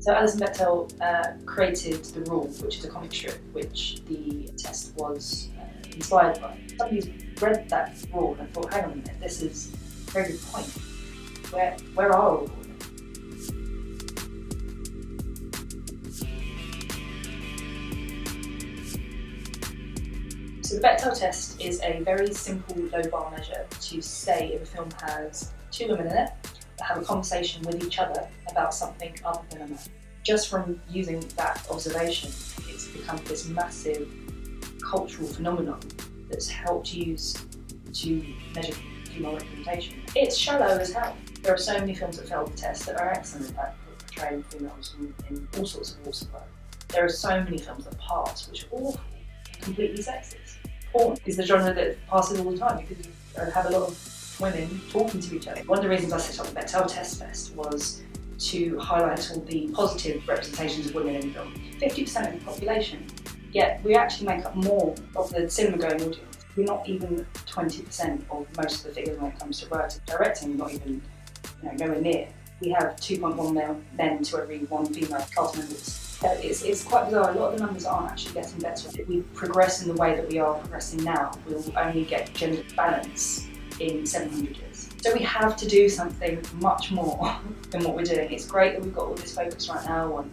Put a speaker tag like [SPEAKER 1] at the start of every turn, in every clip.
[SPEAKER 1] So Alison Bechdel created the rule, which is a comic strip which the test was inspired by. Somebody's read that rule and thought, hang on a minute, this is a very good point. Where are all of them? So the Bechdel test is a very simple low bar measure to say if a film has two women in it that have a conversation with each other about something other than a man. Just from using that observation, it's become this massive cultural phenomenon that's helped use to measure female representation. It's shallow as hell. There are so many films that fail the test that are excellent at portraying females in all sorts of walks of life. There are so many films that pass which are awful, completely sexist. Porn is the genre that passes all the time because you have a lot of women talking to each other. One of the reasons I set up the Bechdel Test Fest was to highlight all the positive representations of women in film. 50% of the population, yet we actually make up more of the cinema-going audience. We're not even 20% of most of the figures when it comes to writing. Directing, not even nowhere near. We have 2.1 men to every one female cast members. It's quite bizarre. A lot of the numbers aren't actually getting better. If we progress in the way that we are progressing now, we'll only get gender balance in 700 years. So we have to do something much more than what we're doing. It's great that we've got all this focus right now on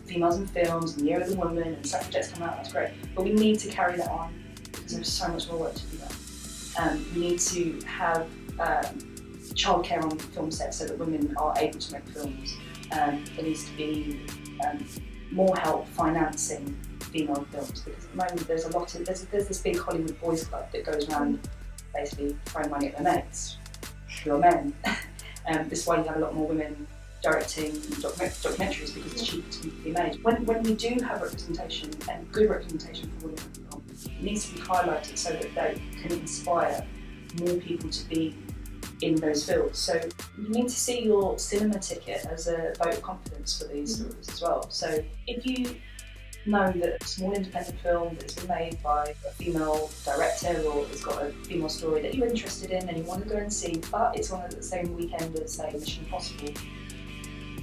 [SPEAKER 1] females in films and the Year of the Woman and suffragettes come out, that's great. But we need to carry that on because there's so much more work to be done. We need to have childcare on film sets so that women are able to make films. There needs to be more help financing female films because at the moment there's this big Hollywood boys club that goes around basically throwing money at their mates who are men. This is why you have a lot more women directing documentaries because it's cheaper to be made. When we do have representation and good representation for women in film, it needs to be highlighted so that they can inspire more people to be in those fields. So you need to see your cinema ticket as a vote of confidence for these stories as well. So if you know that a small independent film that's been made by a female director or it's got a female story that you're interested in and you want to go and see, but it's on the same weekend as, say, Mission Impossible.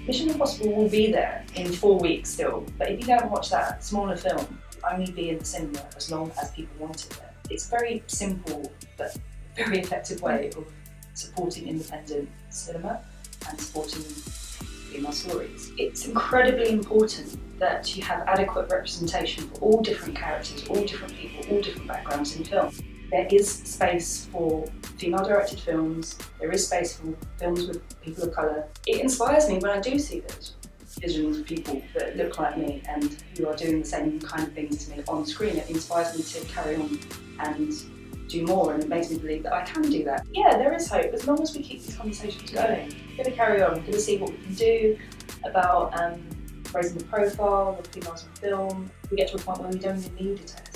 [SPEAKER 1] Mission Impossible will be there in 4 weeks still, but if you don't watch that smaller film, it'll only be in the cinema as long as people want it there. It's a very simple but very effective way of supporting independent cinema and supporting female stories. It's incredibly important that you have adequate representation for all different characters, all different people, all different backgrounds in film. There is space for female-directed films, there is space for films with people of colour. It inspires me when I do see those visions of people that look like me and who are doing the same kind of things to me on screen. It inspires me to carry on and do more, and it makes me believe that I can do that. Yeah, there is hope as long as we keep these conversations going. We're going to carry on, we're going to see what we can do about raising the profile of females in film. We get to a point where we don't even need a test.